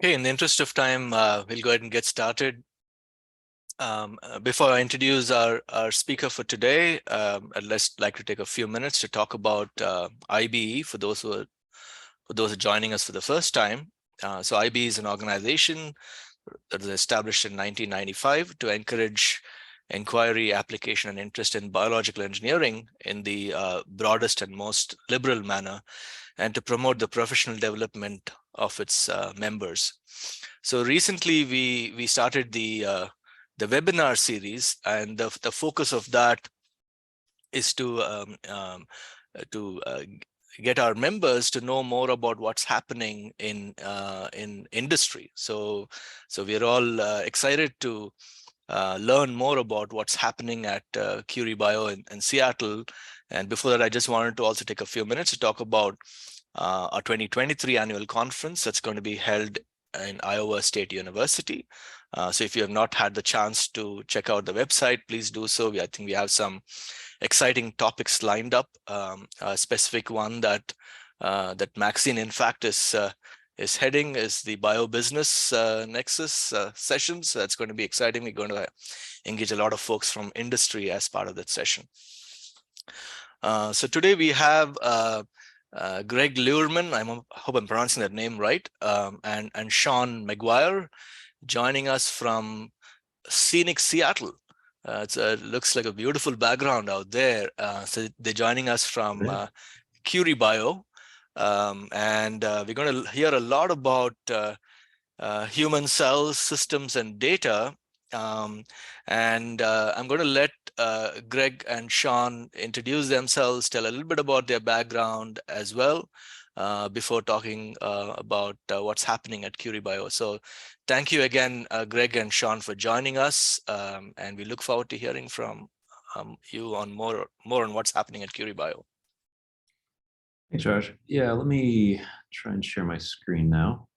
Okay, in the interest of time, we'll go ahead and get started. Before I introduce our speaker for today, I'd just like to take a few minutes to talk about IBE for those who are joining us for the first time. So IBE is an organization that was established in 1995 to encourage inquiry, application, and interest in biological engineering in the broadest and most liberal manner, and to promote the professional development of its members. So recently, we started the webinar series, and the focus of that is to get our members to know more about what's happening in industry. So we're all excited to learn more about what's happening at CuriBio in Seattle. And before that, I just wanted to also take a few minutes to talk about our 2023 annual conference that's going to be held in Iowa State University. So if you have not had the chance to check out the website, please do so. I think we have some exciting topics lined up. A specific one that Maxine, in fact, is heading is the Bio-Business Nexus session. So that's going to be exciting. We're going to engage a lot of folks from industry as part of that session. So today we have Greg Luhrmann, I hope I'm pronouncing that name right, and Sean McGuire joining us from scenic Seattle. It looks like a beautiful background out there. So they're joining us from CuriBio, and we're going to hear a lot about human cells, systems, and data. I'm going to let Greg and Sean introduce themselves, tell a little bit about their background as well, before talking about what's happening at CuriBio. So thank you again, Greg and Sean, for joining us. And we look forward to hearing from you on more on what's happening at CuriBio. Thanks, Raj. Yeah, let me try and share my screen now.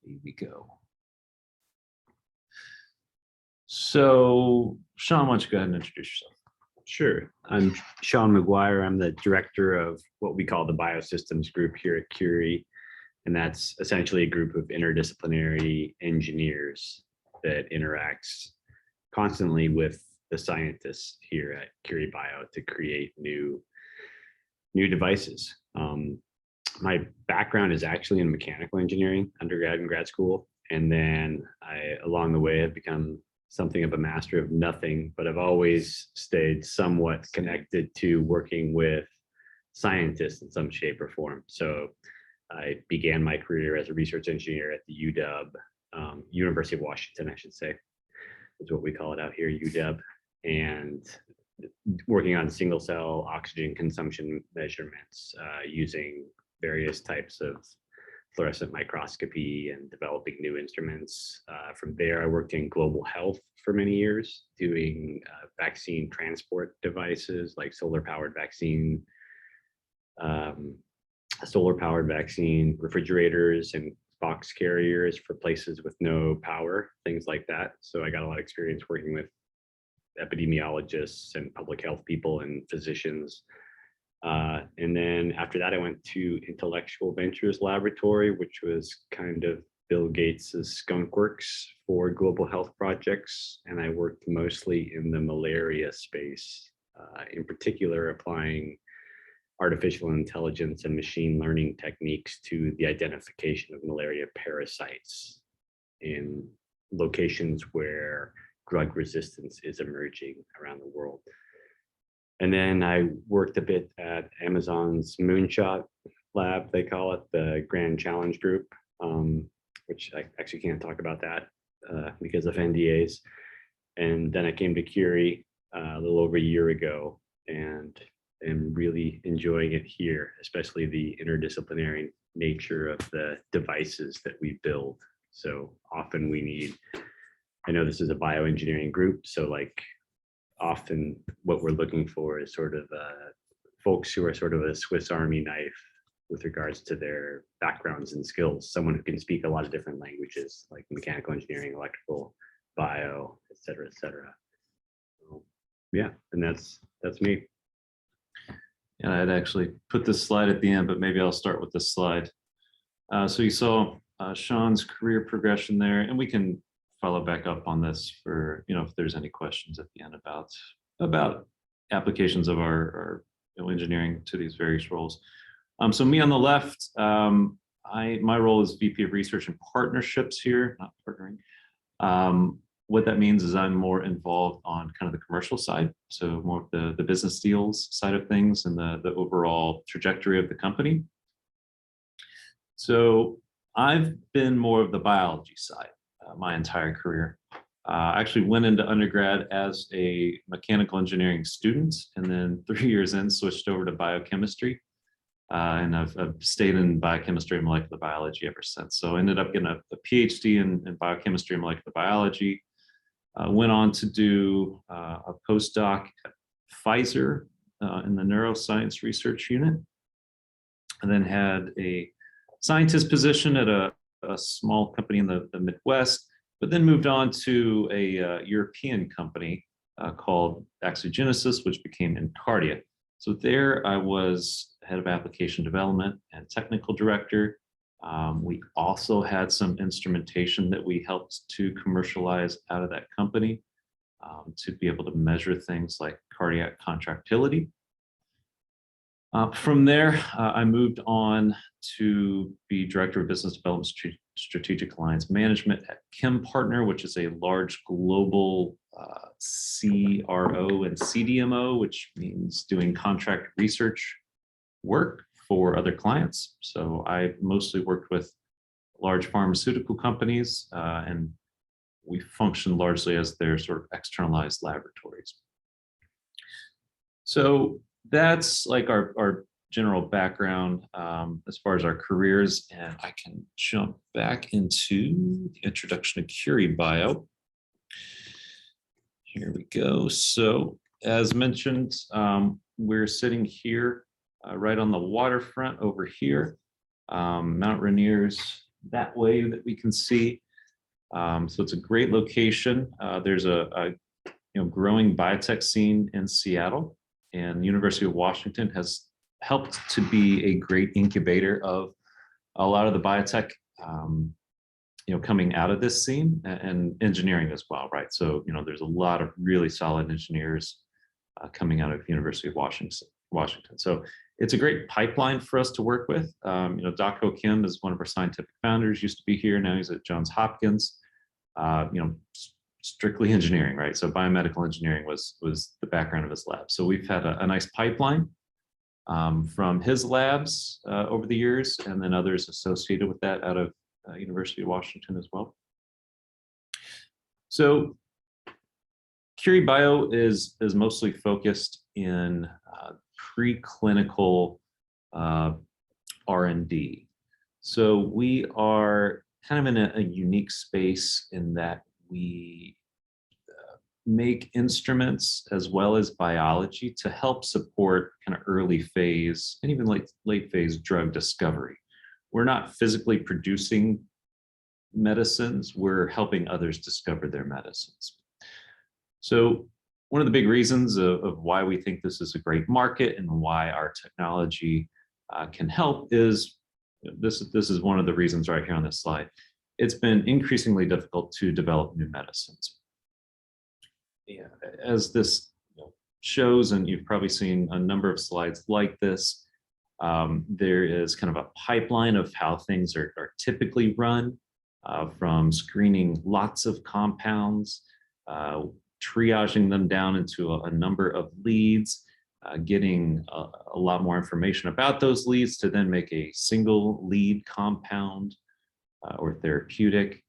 Here we go. So, Sean, why don't you go ahead and introduce yourself? Sure. I'm Sean McGuire. I'm the director of what we call the Biosystems group here at Curie. And that's essentially a group of interdisciplinary engineers that interacts constantly with the scientists here at CuriBio to create new devices. My background is actually in mechanical engineering, undergrad and grad school. And then along the way, have become something of a master of nothing, but I've always stayed somewhat connected to working with scientists in some shape or form. So I began my career as a research engineer at the UW, University of Washington, I should say, is what we call it out here, UW, and working on single cell oxygen consumption measurements using various types of fluorescent microscopy and developing new instruments. From there, I worked in global health for many years, doing vaccine transport devices like solar-powered vaccine refrigerators and box carriers for places with no power, things like that. So I got a lot of experience working with epidemiologists and public health people and physicians. And then after that, I went to Intellectual Ventures Laboratory, which was kind of Bill Gates's skunkworks for global health projects. And I worked mostly in the malaria space, in particular applying artificial intelligence and machine learning techniques to the identification of malaria parasites in locations where drug resistance is emerging around the world. And then I worked a bit at Amazon's Moonshot Lab, they call it, the Grand Challenge Group, which I actually can't talk about that because of NDAs. And then I came to Curie a little over a year ago and am really enjoying it here, especially the interdisciplinary nature of the devices that we build. So often we need, I know this is a bioengineering group, so like often what we're looking for is sort of folks who are sort of a Swiss Army knife with regards to their backgrounds and skills, someone who can speak a lot of different languages like mechanical engineering, electrical, bio, et cetera, et cetera. So, yeah, and that's me. And I'd actually put this slide at the end, but maybe I'll start with this slide. So you saw Sean's career progression there, and we can follow back up on this for, if there's any questions at the end about applications of our engineering to these various roles. So me on the left, my role is VP of Research and Partnerships here, not partnering. What that means is I'm more involved on kind of the commercial side, so more of the business deals side of things and the overall trajectory of the company. So I've been more of the biology side my entire career. I actually went into undergrad as a mechanical engineering student, and then 3 years in, switched over to biochemistry. And I've stayed in biochemistry and molecular biology ever since. So I ended up getting a PhD in biochemistry and molecular biology. Went on to do a postdoc at Pfizer in the neuroscience research unit, and then had a scientist position at a small company in the Midwest, but then moved on to a European company called Axogenesis, which became Incardia. So there I was head of application development and technical director. We also had some instrumentation that we helped to commercialize out of that company to be able to measure things like cardiac contractility. From there, I moved on to be Director of Business Development Strategic Alliance Management at ChemPartner, which is a large global CRO and CDMO, which means doing contract research work for other clients. So I mostly worked with large pharmaceutical companies, and we function largely as their sort of externalized laboratories. So that's like our general background as far as our careers, and I can jump back into the introduction to CuriBio. Here we go. So as mentioned, we're sitting here right on the waterfront over here. Mount Rainier's that way that we can see. So it's a great location. There's a growing biotech scene in Seattle, and the University of Washington has helped to be a great incubator of a lot of the biotech coming out of this scene, and engineering as well, right? So there's a lot of really solid engineers coming out of University of Washington. So it's a great pipeline for us to work with. Dr. Kim is one of our scientific founders, used to be here, now he's at Johns Hopkins. Strictly engineering, right? So biomedical engineering was the background of his lab. So we've had a nice pipeline from his labs over the years, and then others associated with that out of University of Washington as well. So CuriBio is mostly focused in preclinical R&D. So we are kind of in a unique space in that we make instruments as well as biology to help support kind of early phase and even late phase drug discovery. We're not physically producing medicines, we're helping others discover their medicines. So one of the big reasons of why we think this is a great market and why our technology can help is, this is one of the reasons right here on this slide. It's been increasingly difficult to develop new medicines. Yeah, as this shows, and you've probably seen a number of slides like this, there is kind of a pipeline of how things are typically run, from screening lots of compounds, triaging them down into a number of leads, getting a lot more information about those leads to then make a single lead compound or therapeutic.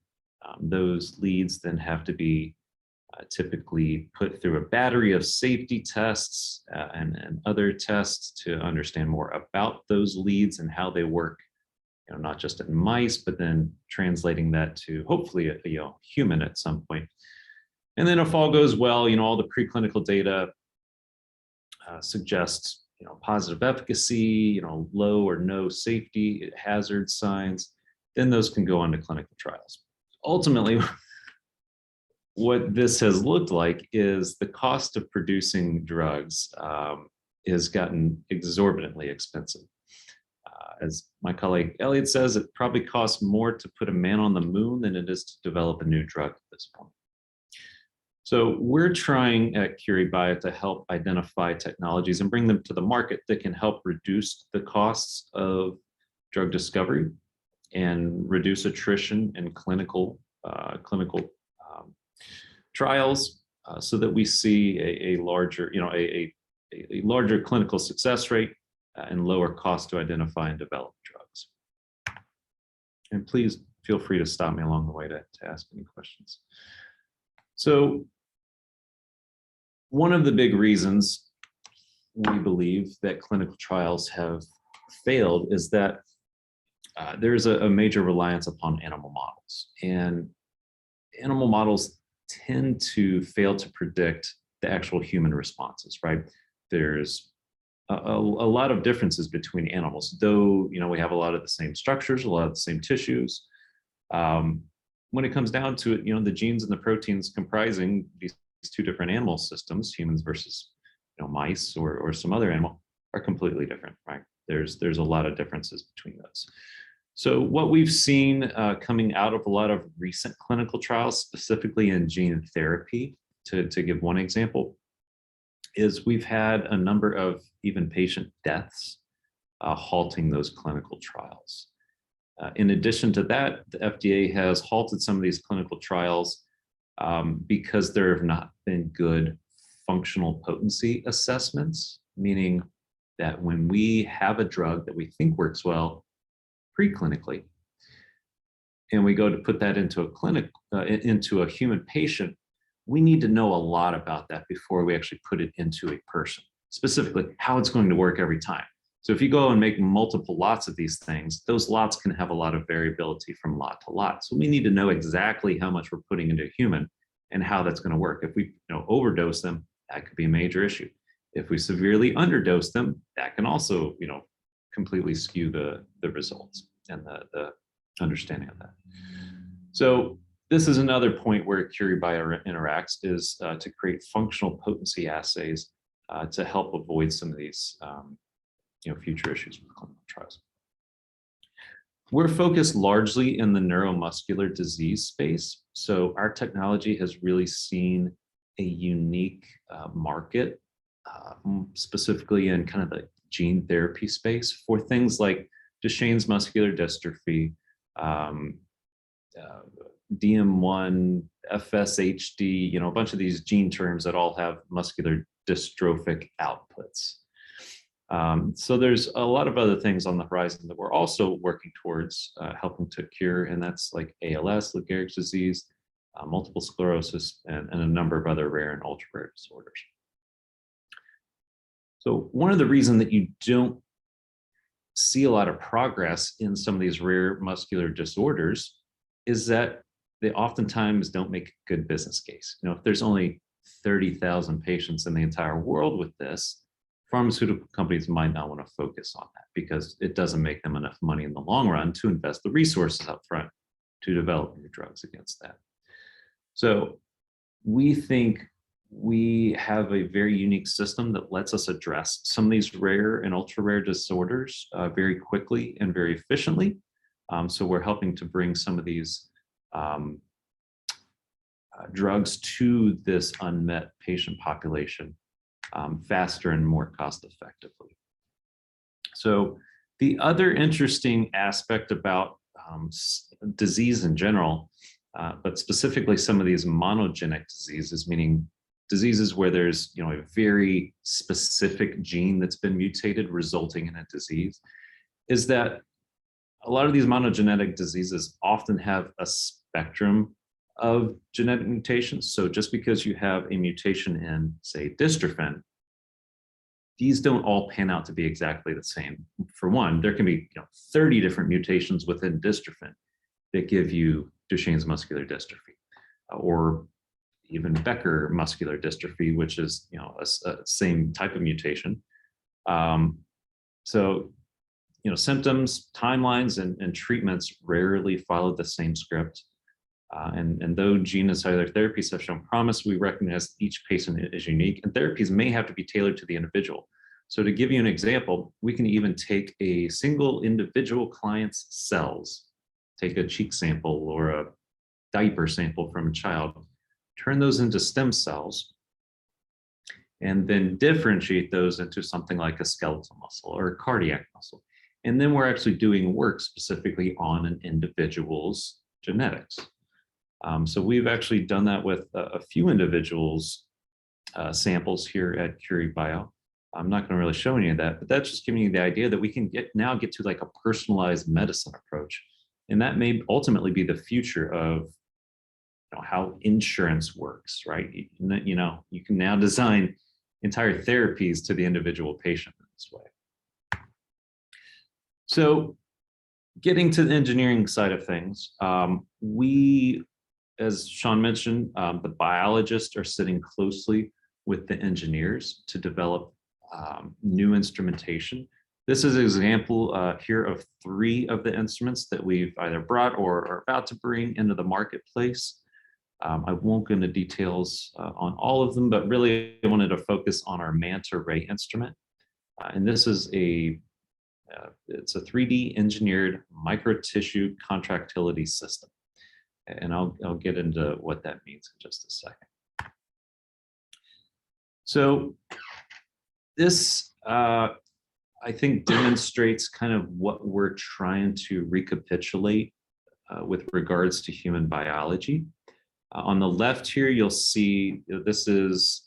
Those leads then have to be typically put through a battery of safety tests and other tests to understand more about those leads and how they work, not just in mice, but then translating that to hopefully a human at some point. And then if all goes well, all the preclinical data suggests positive efficacy, low or no safety hazard signs, then those can go on to clinical trials. Ultimately, what this has looked like is the cost of producing drugs has gotten exorbitantly expensive. As my colleague Elliot says, it probably costs more to put a man on the moon than it is to develop a new drug at this point. So we're trying at CuriBio to help identify technologies and bring them to the market that can help reduce the costs of drug discovery and reduce attrition in clinical trials, so that we see a larger, a larger clinical success rate and lower cost to identify and develop drugs. And please feel free to stop me along the way to ask any questions. So one of the big reasons we believe that clinical trials have failed is that there's a major reliance upon animal models. And animal models tend to fail to predict the actual human responses, right? There's a lot of differences between animals, though, we have a lot of the same structures, a lot of the same tissues. When it comes down to it, the genes and the proteins comprising these two different animal systems, humans versus mice or some other animal, are completely different, right? There's a lot of differences between those. So what we've seen coming out of a lot of recent clinical trials, specifically in gene therapy, to give one example, is we've had a number of even patient deaths halting those clinical trials. In addition to that, the FDA has halted some of these clinical trials because there have not been good functional potency assessments, meaning that when we have a drug that we think works well preclinically, and we go to put that into a clinic, into a human patient, we need to know a lot about that before we actually put it into a person, specifically how it's going to work every time. So if you go and make multiple lots of these things, those lots can have a lot of variability from lot to lot. So we need to know exactly how much we're putting into a human and how that's going to work. If we overdose them, that could be a major issue. If we severely underdose them, that can also completely skew the results and the understanding of that. So this is another point where CuriBio interacts, is to create functional potency assays to help avoid some of these future issues with clinical trials. We're focused largely in the neuromuscular disease space. So our technology has really seen a unique market, specifically in kind of the gene therapy space for things like Duchenne's muscular dystrophy, DM1, FSHD, a bunch of these gene terms that all have muscular dystrophic outputs. So there's a lot of other things on the horizon that we're also working towards helping to cure, and that's like ALS, Lou Gehrig's disease, multiple sclerosis, and a number of other rare and ultra rare disorders. So one of the reasons that you don't see a lot of progress in some of these rare muscular disorders is that they oftentimes don't make a good business case. If there's only 30,000 patients in the entire world with this, pharmaceutical companies might not want to focus on that because it doesn't make them enough money in the long run to invest the resources up front to develop new drugs against that. So we think we have a very unique system that lets us address some of these rare and ultra rare disorders very quickly and very efficiently. So we're helping to bring some of these drugs to this unmet patient population faster and more cost effectively. So the other interesting aspect about disease in general, but specifically some of these monogenic diseases, meaning diseases where there's a very specific gene that's been mutated resulting in a disease, is that a lot of these monogenetic diseases often have a spectrum of genetic mutations. So just because you have a mutation in, say, dystrophin, these don't all pan out to be exactly the same. For one, there can be 30 different mutations within dystrophin that give you Duchenne's muscular dystrophy, or even Becker muscular dystrophy, which is a same type of mutation. So symptoms, timelines, and treatments rarely follow the same script. And though gene and cellular therapies have shown promise, we recognize each patient is unique, and therapies may have to be tailored to the individual. So to give you an example, we can even take a single individual client's cells, take a cheek sample or a diaper sample from a child, turn those into stem cells, and then differentiate those into something like a skeletal muscle or a cardiac muscle. And then we're actually doing work specifically on an individual's genetics. So we've actually done that with a few individuals' samples here at CuriBio. I'm not going to really show any of that, but that's just giving you the idea that we can now get to like a personalized medicine approach. And that may ultimately be the future of how insurance works, right? You can now design entire therapies to the individual patient in this way. So getting to the engineering side of things, we, as Sean mentioned, the biologists are sitting closely with the engineers to develop new instrumentation. This is an example here of 3 of the instruments that we've either brought or are about to bring into the marketplace. I won't go into details on all of them, but really I wanted to focus on our manta ray instrument. And this is it's a 3D engineered microtissue contractility system. And I'll get into what that means in just a second. So this, I think, demonstrates kind of what we're trying to recapitulate with regards to human biology. On the left here, you'll see this is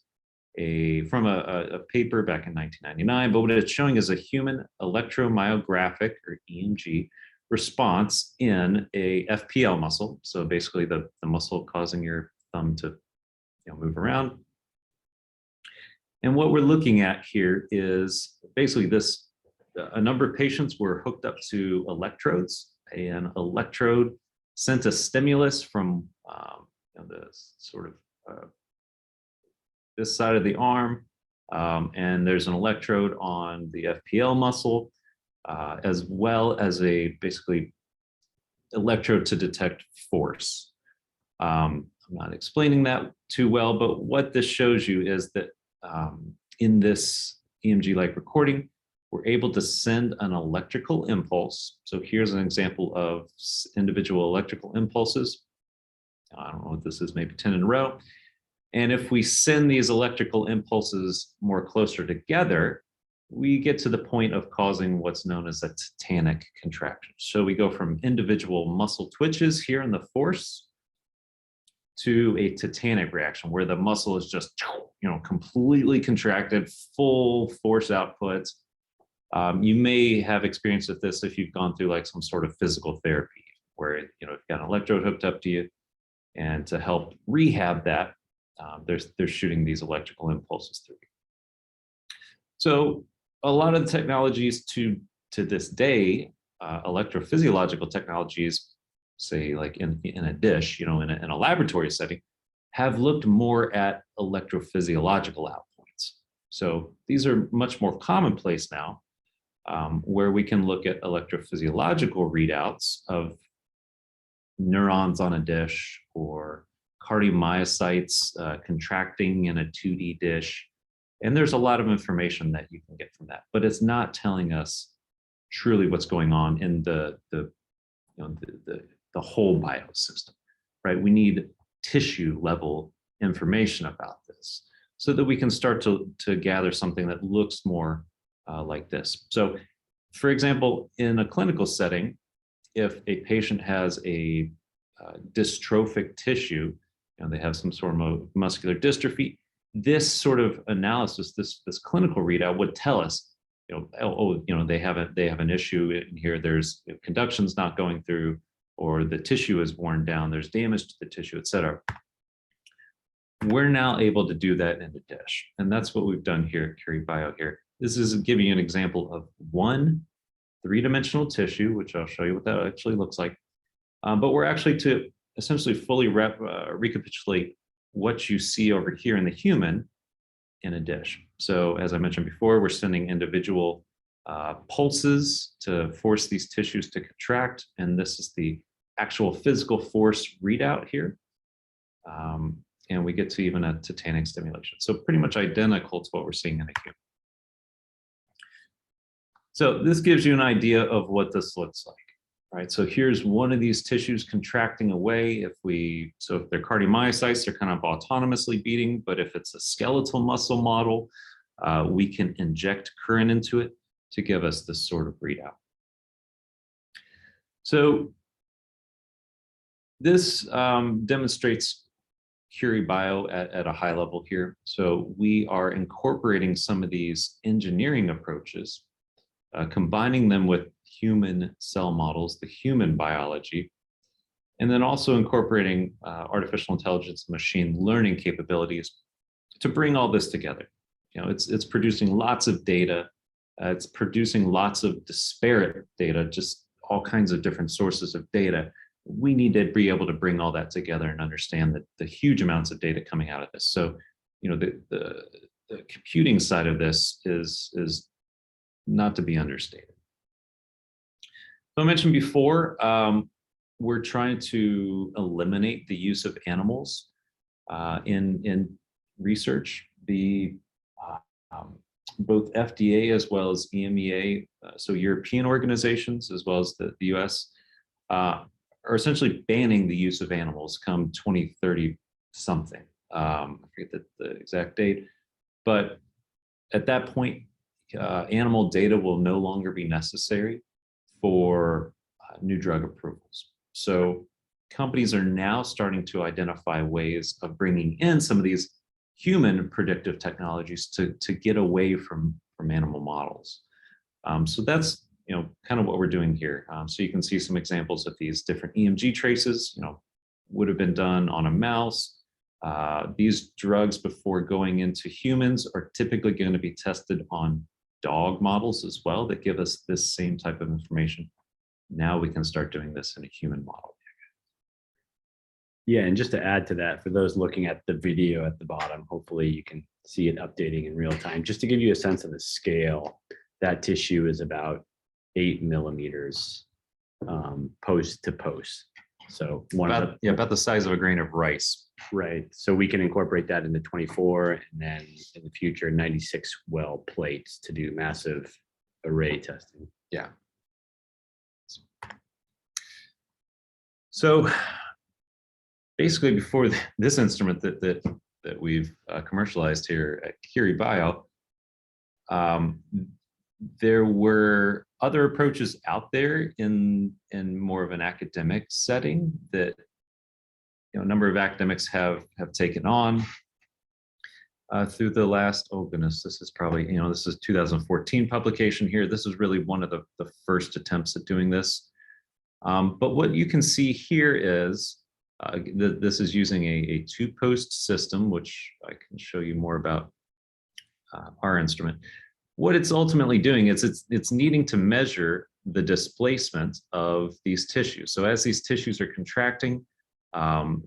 from a paper back in 1999, but what it's showing is a human electromyographic, or EMG, response in a FPL muscle. So basically the muscle causing your thumb to move around. And what we're looking at here is basically a number of patients were hooked up to electrodes. An electrode sent a stimulus from the sort of this side of the arm, and there's an electrode on the FPL muscle, as well as a basically electrode to detect force. I'm not explaining that too well, but what this shows you is that in this EMG-like recording, we're able to send an electrical impulse. So here's an example of individual electrical impulses. I don't know what this is, maybe 10 in a row. And if we send these electrical impulses more closer together, we get to the point of causing what's known as a tetanic contraction. So we go from individual muscle twitches here in the force to a tetanic reaction where the muscle is just completely contracted, full force output. You may have experience with this if you've gone through like some sort of physical therapy where you've got an electrode hooked up to you, and to help rehab that, they're shooting these electrical impulses through. So a lot of the technologies to this day, electrophysiological technologies, say like in a dish, in a laboratory setting, have looked more at electrophysiological outpoints. So these are much more commonplace now, where we can look at electrophysiological readouts of neurons on a dish or cardiomyocytes contracting in a 2D dish. And there's a lot of information that you can get from that, but it's not telling us truly what's going on in the whole biosystem, right? We need tissue level information about this so that we can start to gather something that looks more like this. So for example, in a clinical setting, if a patient has a dystrophic tissue, they have some sort of muscular dystrophy, this sort of analysis, this clinical readout would tell us, they have an issue in here. There's conduction's not going through, or the tissue is worn down. There's damage to the tissue, et cetera. We're now able to do that in the dish, and that's what we've done here at CuriBio here. This is giving you an example of one 3-dimensional tissue, which I'll show you what that actually looks like. But we're actually to essentially fully recapitulate what you see over here in the human in a dish. So as I mentioned before, we're sending individual pulses to force these tissues to contract. And this is the actual physical force readout here. And we get to even a tetanic stimulation. So pretty much identical to what we're seeing in a human. So this gives you an idea of what this looks like, right? So here's one of these tissues contracting away. So if they're cardiomyocytes, they're kind of autonomously beating, but if it's a skeletal muscle model, we can inject current into it to give us this sort of readout. So this demonstrates CuriBio at a high level here. So we are incorporating some of these engineering approaches, combining them with human cell models, the human biology, and then also incorporating artificial intelligence and machine learning capabilities to bring all this together. You know, it's producing lots of data. It's producing lots of disparate data, just all kinds of different sources of data. We need to be able to bring all that together and understand the huge amounts of data coming out of this. So, you know, the computing side of this is not to be understated. So I mentioned before, we're trying to eliminate the use of animals in research. Both FDA as well as EMEA, so European organizations as well as the US, are essentially banning the use of animals come 2030 something. I forget the exact date, but at that point, animal data will no longer be necessary for new drug approvals. So companies are now starting to identify ways of bringing in some of these human predictive technologies to get away from animal models. So that's, you know, kind of what we're doing here. So you can see some examples of these different EMG traces, you know, would have been done on a mouse. These drugs before going into humans are typically going to be tested on dog models as well that give us this same type of information. Now we can start doing this in a human model. Yeah, and just to add to that, for those looking at the video at the bottom, hopefully you can see it updating in real time. Just to give you a sense of the scale, that tissue is about 8 millimeters post to post. So about the size of a grain of rice. Right. So we can incorporate that into 24 and then in the future 96 well plates to do massive array testing. Yeah. So basically, before this instrument that we've commercialized here at CuriBio, there were other approaches out there in more of an academic setting that, you know, a number of academics have taken on through the last, oh goodness, this is probably, you know, this is 2014 publication here. This is really one of the first attempts at doing this. But what you can see here is this is using a two-post system, which I can show you more about our instrument. What it's ultimately doing is it's needing to measure the displacement of these tissues. So as these tissues are contracting,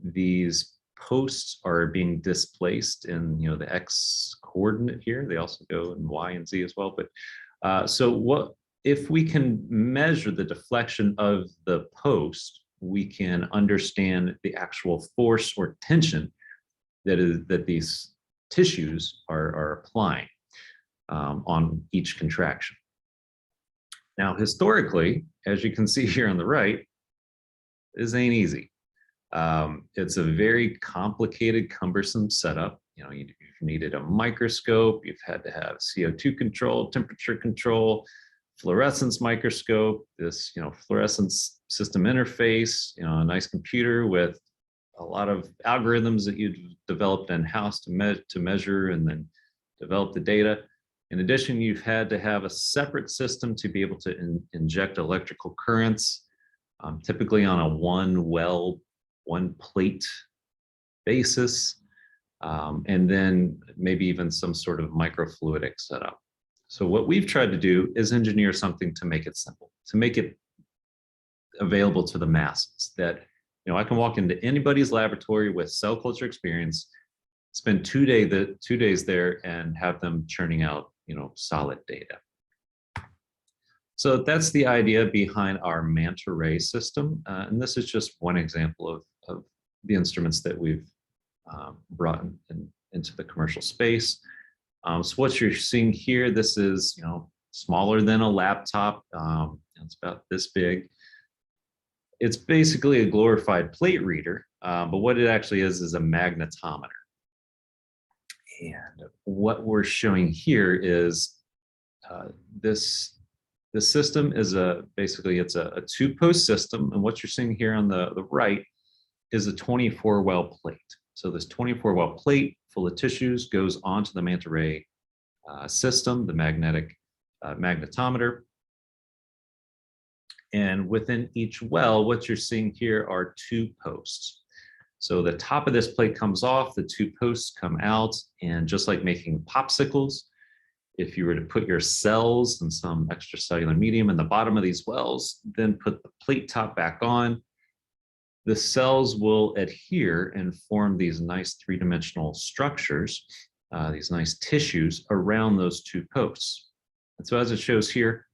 these posts are being displaced in, you know, the X coordinate here. They also go in Y and Z as well. But so what if we can measure the deflection of the post, we can understand the actual force or tension that these tissues are applying on each contraction. Now, historically, as you can see here on the right, this ain't easy. It's a very complicated, cumbersome setup. You know, you've needed a microscope, you've had to have CO2 control, temperature control, fluorescence microscope, this, you know, fluorescence system interface, you know, a nice computer with a lot of algorithms that you developed in-house to measure and then develop the data. In addition, you've had to have a separate system to be able to inject electrical currents, typically on a one plate basis, and then maybe even some sort of microfluidic setup. So what we've tried to do is engineer something to make it simple, to make it available to the masses, that, you know, I can walk into anybody's laboratory with cell culture experience, spend 2 days there and have them churning out, you know, solid data. So that's the idea behind our manta ray system. And this is just one example of the instruments that we've brought into the commercial space. So what you're seeing here, this is, you know, smaller than a laptop. It's about this big. It's basically a glorified plate reader, but what it actually is a magnetometer. And what we're showing here is this system is basically it's a two-post system, and what you're seeing here on the right is a 24-well plate. So this 24-well plate full of tissues goes onto the manta ray system, the magnetic magnetometer. And within each well, what you're seeing here are two posts. So the top of this plate comes off, the two posts come out, and just like making popsicles, if you were to put your cells and some extracellular medium in the bottom of these wells, then put the plate top back on, the cells will adhere and form these nice three-dimensional structures, these nice tissues around those two posts. And so as it shows here,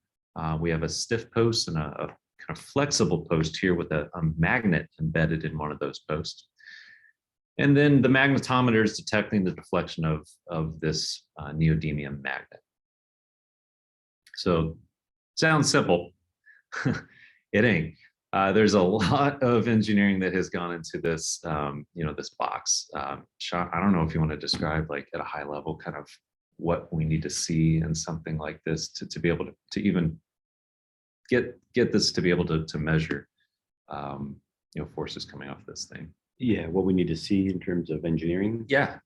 we have a stiff post and a kind of flexible post here with a magnet embedded in one of those posts. And then the magnetometer is detecting the deflection of this neodymium magnet. So sounds simple. It ain't. There's a lot of engineering that has gone into this, this box. Sean, I don't know if you want to describe, like at a high level, kind of what we need to see in something like this to be able to even get this to be able to measure, forces coming off this thing. Yeah, what we need to see in terms of engineering. Yeah.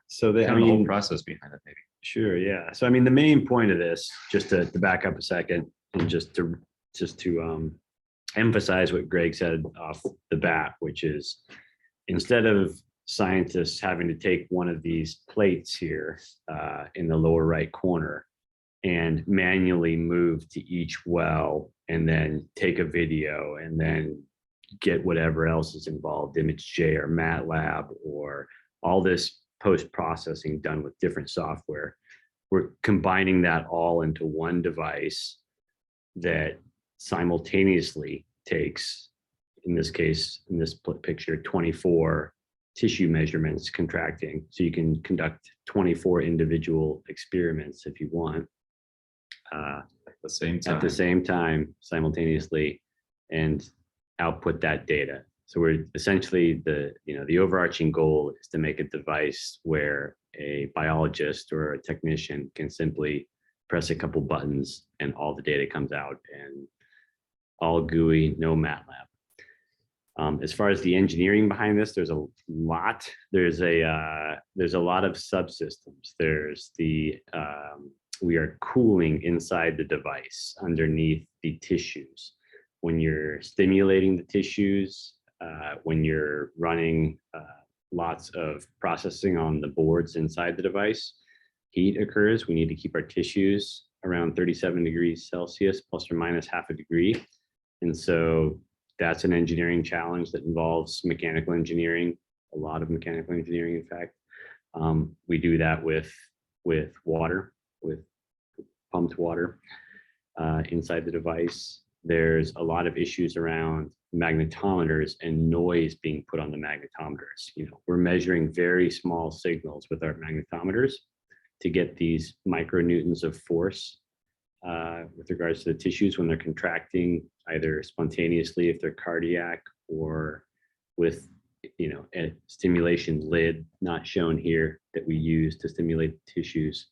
So the whole process behind it, maybe. Sure. Yeah. So I mean, the main point of this, just to back up a second, and just to emphasize what Greg said off the bat, which is instead of scientists having to take one of these plates here in the lower right corner and manually move to each well and then take a video and then get whatever else is involved, ImageJ or MATLAB or all this post-processing done with different software. We're combining that all into one device that simultaneously takes, in this case, in this picture, 24 tissue measurements contracting. So you can conduct 24 individual experiments if you want. At the same time, simultaneously, and output that data. So we're essentially the overarching goal is to make a device where a biologist or a technician can simply press a couple buttons and all the data comes out, and all GUI, no MATLAB. As far as the engineering behind this, there's a lot. There's a lot of subsystems. There's we are cooling inside the device underneath the tissues. When you're stimulating the tissues, when you're running lots of processing on the boards inside the device, heat occurs. We need to keep our tissues around 37 degrees Celsius, plus or minus half a degree. And so that's an engineering challenge that involves mechanical engineering, a lot of mechanical engineering, in fact. We do that with water, with pumped water inside the device. There's a lot of issues around magnetometers and noise being put on the magnetometers. We're measuring very small signals with our magnetometers to get these micronewtons of force with regards to the tissues when they're contracting, either spontaneously if they're cardiac or with a stimulation lid not shown here that we use to stimulate the tissues.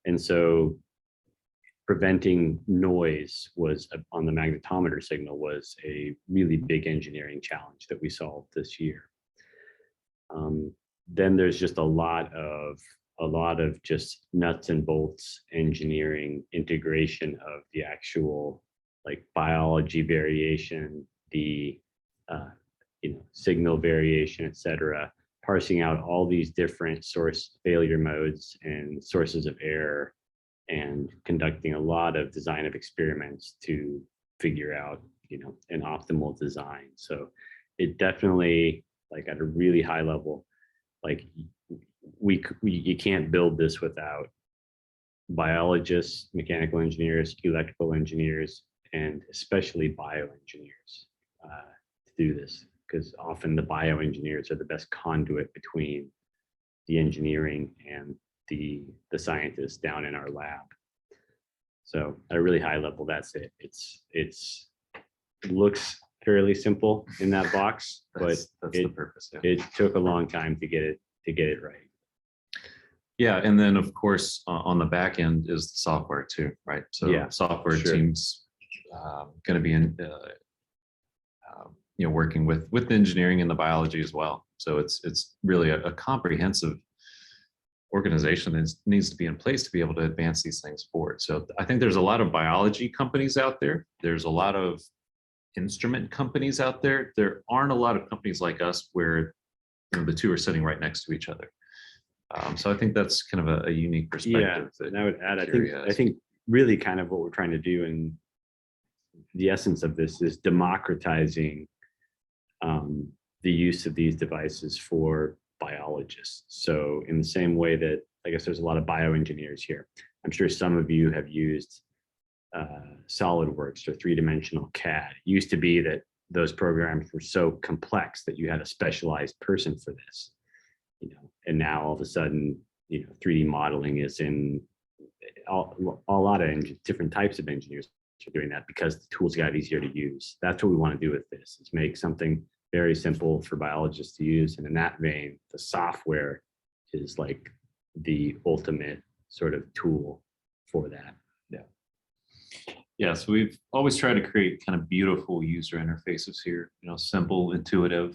And so preventing noise on the magnetometer signal was a really big engineering challenge that we solved this year. Then there's just a lot of just nuts and bolts engineering integration of the actual biology variation, the signal variation, et cetera, parsing out all these different source failure modes and sources of error, and conducting a lot of design of experiments to figure out, an optimal design. So it definitely, at a really high level, you can't build this without biologists, mechanical engineers, electrical engineers, and especially bioengineers to do this, because often the bioengineers are the best conduit between the engineering and the scientists down in our lab. So at a really high level, that's it. It looks fairly simple in that box, but That's the purpose. Yeah. it took a long time to get it right. Yeah, and then of course on the back end is the software too, right? So Yeah, software sure. teams going to be in, working with the engineering and the biology as well. So it's really a comprehensive organization that needs to be in place to be able to advance these things forward. So I think there's a lot of biology companies out there. There's a lot of instrument companies out there. There aren't a lot of companies like us where the two are sitting right next to each other. So I think that's kind of a unique perspective. Yeah, and I would add, I think really kind of what we're trying to do, and the essence of this is democratizing the use of these devices for biologists. So in the same way that I guess there's a lot of bioengineers here, I'm sure some of you have used SolidWorks or three-dimensional CAD. It used to be that those programs were so complex that you had a specialized person for this, and now all of a sudden, 3D modeling is in a lot of different types of engineers are doing that because the tools got easier to use. That's what we want to do with this, is make something very simple for biologists to use. And in that vein, the software is like the ultimate sort of tool for that. Yeah, so we've always tried to create kind of beautiful user interfaces here, simple, intuitive.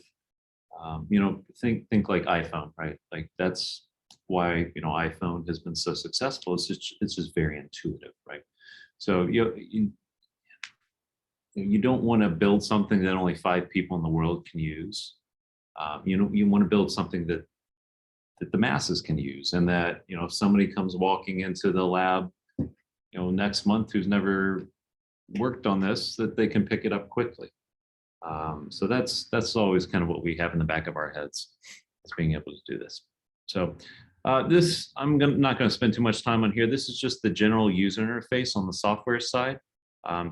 Think like iPhone, right? Like that's why iPhone has been so successful. It's just very intuitive, right? So you don't want to build something that only 5 people in the world can use. You want to build something that the masses can use, and that if somebody comes walking into the lab, next month who's never worked on this, that they can pick it up quickly. So that's always kind of what we have in the back of our heads, is being able to do this. So this, not going to spend too much time on here. This is just the general user interface on the software side.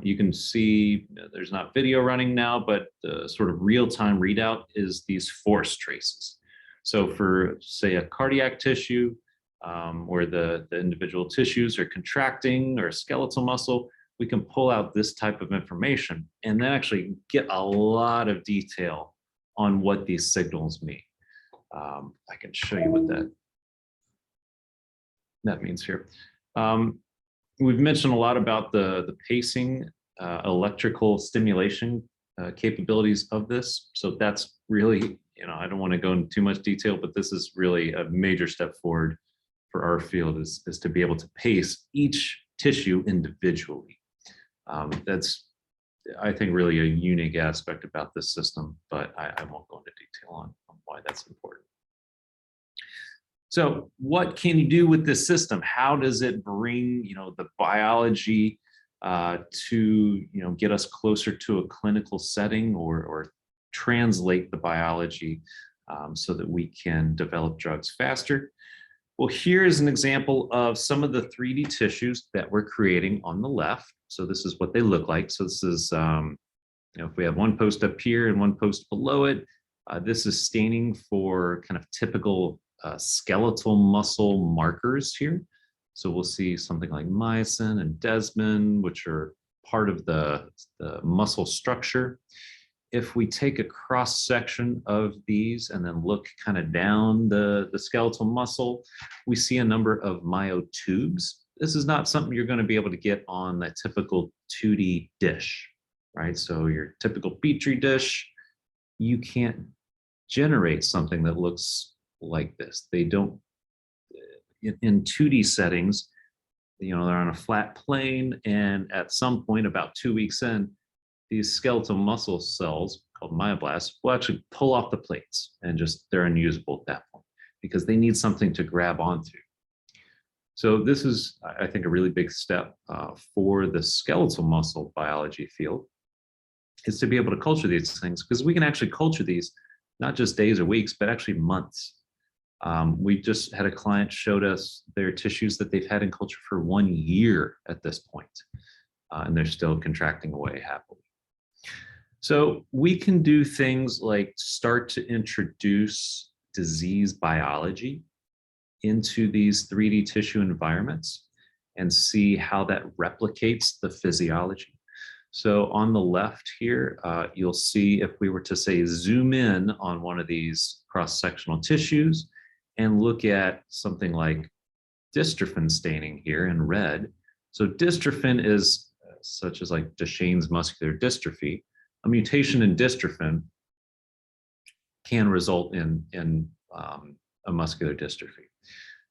You can see there's not video running now, but the sort of real-time readout is these force traces. So for, say, a cardiac tissue, where the individual tissues are contracting, or skeletal muscle, we can pull out this type of information and then actually get a lot of detail on what these signals mean. I can show you what that means here. We've mentioned a lot about the pacing, electrical stimulation capabilities of this. So that's really, I don't want to go into too much detail, but this is really a major step forward for our field, is to be able to pace each tissue individually. That's, I think, really a unique aspect about this system, but I won't go into detail on why that's important. So what can you do with this system? How does it bring, the biology to, get us closer to a clinical setting, or translate the biology so that we can develop drugs faster? Well, here's an example of some of the 3D tissues that we're creating on the left. So this is what they look like. So this is, if we have one post up here and one post below it, this is staining for kind of typical skeletal muscle markers here. So we'll see something like myosin and desmin, which are part of the muscle structure. If we take a cross section of these and then look kind of down the skeletal muscle, we see a number of myotubes. This is not something you're going to be able to get on that typical 2D dish, right? So your typical Petri dish, you can't generate something that looks like this. They don't, in 2D settings, they're on a flat plane, and at some point about 2 weeks in, these skeletal muscle cells called myoblasts will actually pull off the plates, and they're unusable at that point because they need something to grab onto. So this is, I think, a really big step for the skeletal muscle biology field, is to be able to culture these things, because we can actually culture these not just days or weeks, but actually months. We just had a client showed us their tissues that they've had in culture for 1 year at this point, and they're still contracting away happily. So we can do things like start to introduce disease biology into these 3D tissue environments. and see how that replicates the physiology. So on the left here, you'll see if we were to say zoom in on one of these cross-sectional tissues and look at something like dystrophin staining here in red. So dystrophin is such as like Duchenne's muscular dystrophy. A mutation in dystrophin can result in a muscular dystrophy.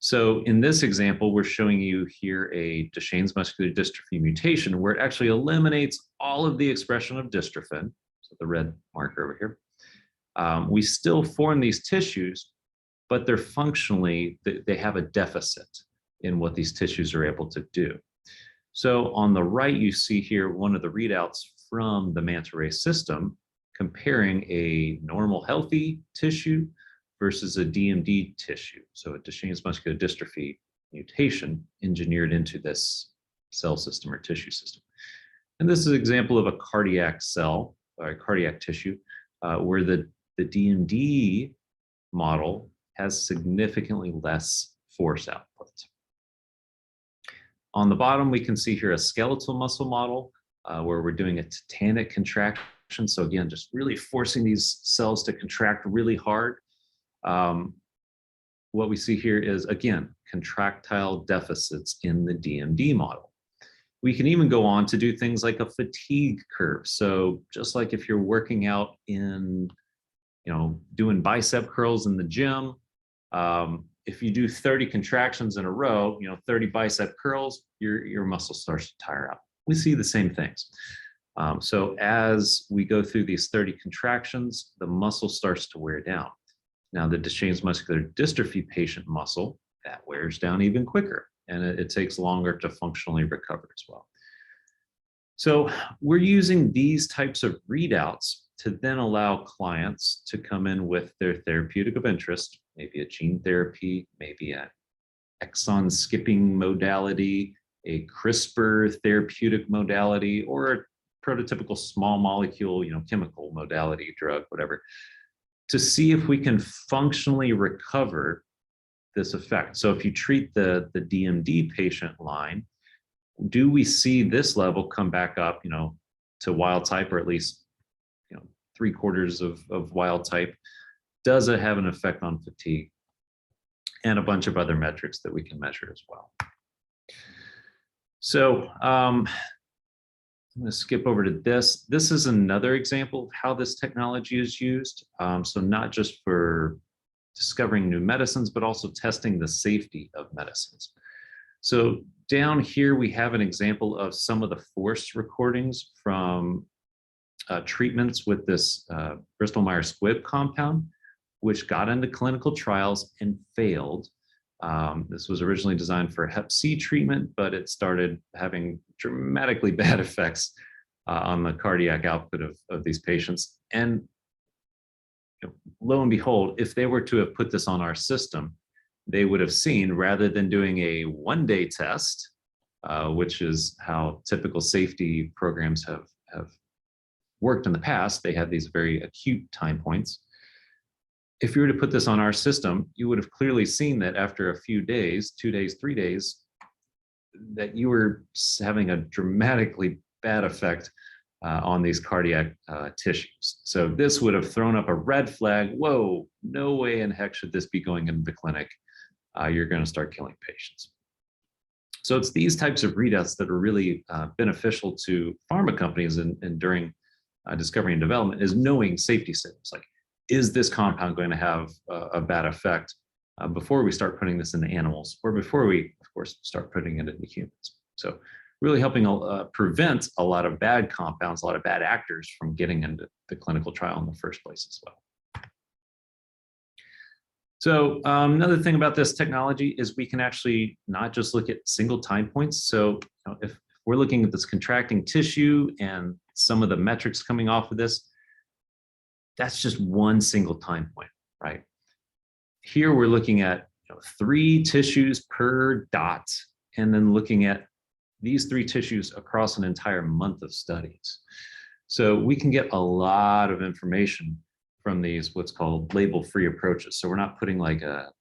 So in this example, we're showing you here a Duchenne's muscular dystrophy mutation where it actually eliminates all of the expression of dystrophin, so the red marker over here. We still form these tissues, but they're functionally, they have a deficit in what these tissues are able to do. So on the right, you see here one of the readouts from the manta ray system comparing a normal healthy tissue versus a DMD tissue, so a Duchenne's muscular dystrophy mutation engineered into this cell system or tissue system. And this is an example of a cardiac cell or cardiac tissue where the DMD model has significantly less force output. On the bottom, we can see here a skeletal muscle model where we're doing a tetanic contraction. So again, just really forcing these cells to contract really hard. What we see here is, again, contractile deficits in the DMD model. We can even go on to do things like a fatigue curve. So just like if you're working out in, doing bicep curls in the gym, if you do 30 contractions in a row, 30 bicep curls, your muscle starts to tire out. We see the same things. So as we go through these 30 contractions, the muscle starts to wear down. Now, the Duchenne's muscular dystrophy patient muscle, that wears down even quicker, and it takes longer to functionally recover as well. So we're using these types of readouts to then allow clients to come in with their therapeutic of interest, maybe a gene therapy, maybe an exon skipping modality, a CRISPR therapeutic modality, or a prototypical small molecule, chemical modality, drug, whatever, to see if we can functionally recover this effect. So if you treat the DMD patient line, do we see this level come back up, to wild type, or at least, 3/4 of wild type? Does it have an effect on fatigue? And a bunch of other metrics that we can measure as well. So I'm going to skip over to this. This is another example of how this technology is used. So not just for discovering new medicines, but also testing the safety of medicines. So down here, we have an example of some of the force recordings from treatments with this Bristol Myers Squibb compound, which got into clinical trials and failed. This was originally designed for Hep C treatment, but it started having dramatically bad effects on the cardiac output of these patients. And lo and behold, if they were to have put this on our system, they would have seen, rather than doing a one-day test, which is how typical safety programs have worked in the past, they had these very acute time points. If you were to put this on our system, you would have clearly seen that after a few days, 2 days, 3 days, that you were having a dramatically bad effect on these cardiac tissues. So this would have thrown up a red flag. Whoa, no way in heck should this be going into the clinic. You're going to start killing patients. So it's these types of readouts that are really beneficial to pharma companies and during discovery and development, is knowing safety signals. Like, is this compound going to have a bad effect before we start putting this into animals, or before we, of course, start putting it into humans? So really helping prevent a lot of bad compounds, a lot of bad actors from getting into the clinical trial in the first place as well. So another thing about this technology is we can actually not just look at single time points. So if we're looking at this contracting tissue and some of the metrics coming off of this, that's just one single time point, right? Here we're looking at 3 tissues per dot, and then looking at these 3 tissues across an entire month of studies. So we can get a lot of information from these what's called label-free approaches. So we're not putting like a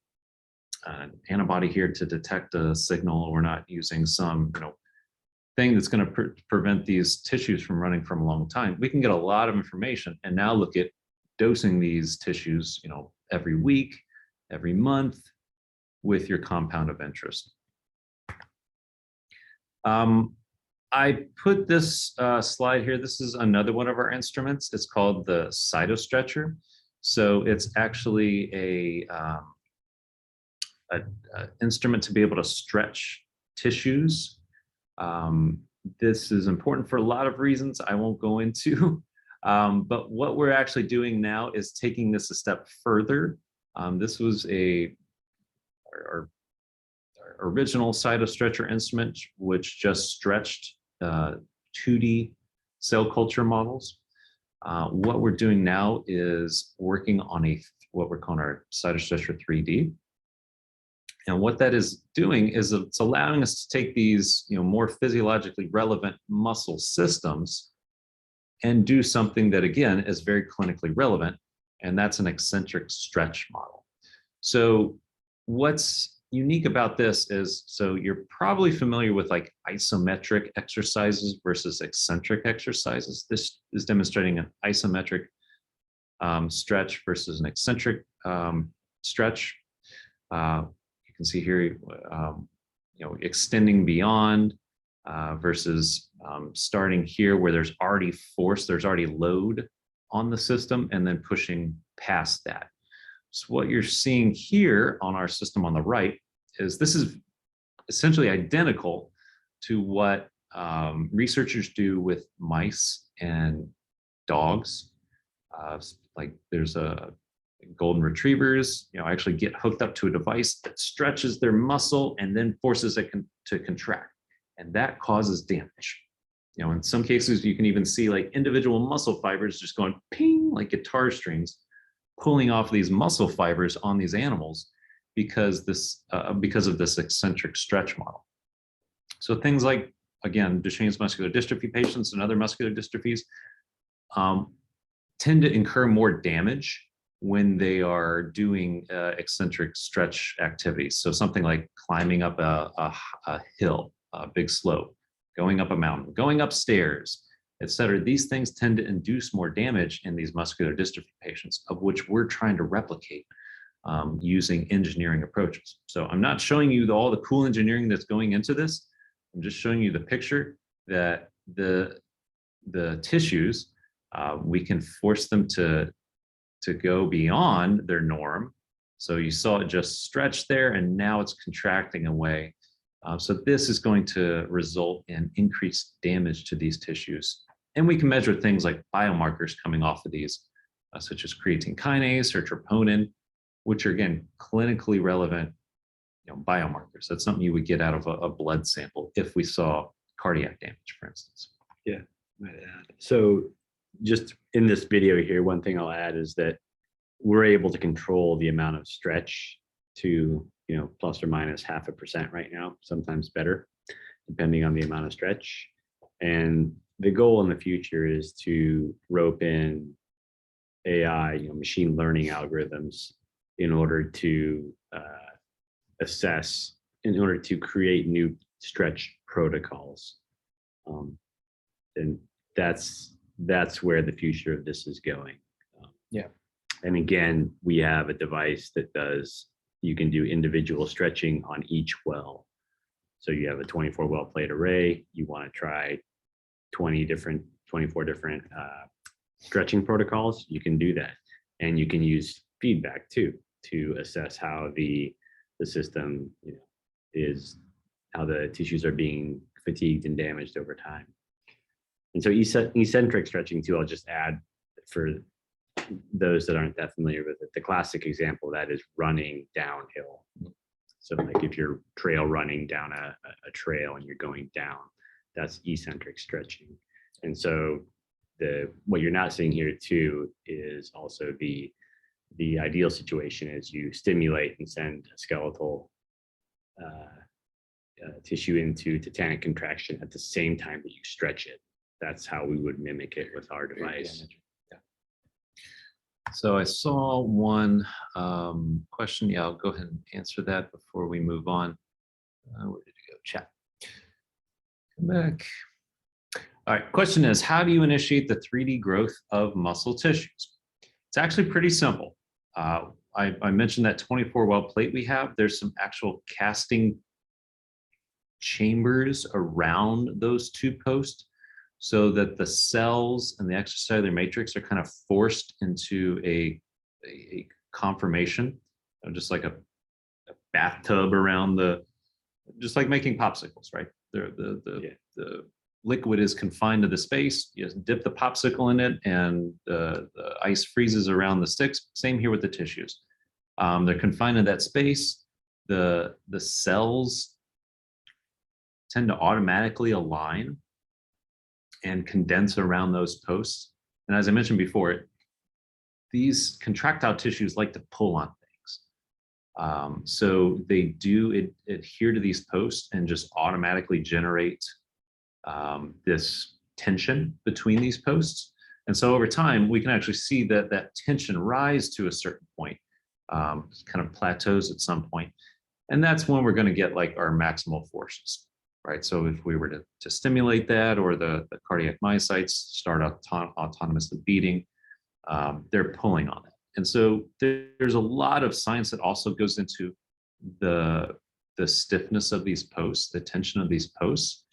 an antibody here to detect a signal. We're not using some thing that's going to prevent these tissues from running from a long time. We can get a lot of information and now look at dosing these tissues, every week, every month with your compound of interest. I put this slide here. This is another one of our instruments. It's called the cytostretcher. So it's actually a instrument to be able to stretch tissues. This is important for a lot of reasons I won't go into. But what we're actually doing now is taking this a step further. This was our original cytostretcher instrument, which just stretched 2D cell culture models. What we're doing now is working on what we're calling our cytostretcher 3D. And what that is doing is it's allowing us to take these more physiologically relevant muscle systems and do something that, again, is very clinically relevant, and that's an eccentric stretch model. So what's unique about this is, so you're probably familiar with like isometric exercises versus eccentric exercises. This is demonstrating an isometric stretch versus an eccentric stretch. You can see here, extending beyond versus starting here where there's already force, there's already load on the system, and then pushing past that. So what you're seeing here on our system on the right is this is essentially identical to what researchers do with mice and dogs. Like there's a golden retrievers, actually get hooked up to a device that stretches their muscle and then forces it to contract, and that causes damage. In some cases, you can even see like individual muscle fibers just going ping like guitar strings, pulling off these muscle fibers on these animals because of this eccentric stretch model. So things like, again, Duchenne's muscular dystrophy patients and other muscular dystrophies tend to incur more damage when they are doing eccentric stretch activities. So something like climbing up a hill, a big slope, going up a mountain, going upstairs, et cetera. These things tend to induce more damage in these muscular dystrophy patients, of which we're trying to replicate using engineering approaches. So I'm not showing you all the cool engineering that's going into this. I'm just showing you the picture that the tissues, we can force them to go beyond their norm. So you saw it just stretch there, and now it's contracting away. So this is going to result in increased damage to these tissues. And we can measure things like biomarkers coming off of these, such as creatine kinase or troponin, which are, again, clinically relevant biomarkers. That's something you would get out of a blood sample if we saw cardiac damage, for instance. Yeah, might add. So just in this video here, one thing I'll add is that we're able to control the amount of stretch to plus or minus 0.5% right now, sometimes better, depending on the amount of stretch. And the goal in the future is to rope in AI, machine learning algorithms in order to assess, in order to create new stretch protocols. And that's where the future of this is going. Yeah. And again, we have a device that you can do individual stretching on each well. So you have a 24 well plate array, you want to try 24 different stretching protocols, you can do that. And you can use feedback too, to assess how the system is, how the tissues are being fatigued and damaged over time. And so eccentric stretching too, I'll just add for those that aren't that familiar with it, the classic example of that is running downhill. So like if you're trail running down a trail and you're going down, that's eccentric stretching. And so what you're not seeing here too is also the ideal situation is you stimulate and send a skeletal tissue into tetanic contraction at the same time that you stretch it. That's how we would mimic it with our device. So I saw one question. Yeah, I'll go ahead and answer that before we move on. Where did it go? Chat. Come back. All right, question is, how do you initiate the 3D growth of muscle tissues? It's actually pretty simple. I mentioned that 24 well plate we have. There's some actual casting chambers around those two posts so that the cells and the extracellular matrix are kind of forced into a conformation, just like a bathtub around just like making popsicles, right? The liquid is confined to the space. You just dip the popsicle in it and the ice freezes around the sticks. Same here with the tissues. They're confined to that space. The cells tend to automatically align and condense around those posts. And as I mentioned before, these contractile tissues like to pull on things. So they do adhere to these posts and just automatically generate this tension between these posts. And so over time, we can actually see that tension rise to a certain point, kind of plateaus at some point. And that's when we're going to get like our maximal forces, right? So if we were to stimulate that, or the cardiac myocytes start autonomously beating, they're pulling on it. And so there's a lot of science that also goes into the stiffness of these posts, the tension of these posts.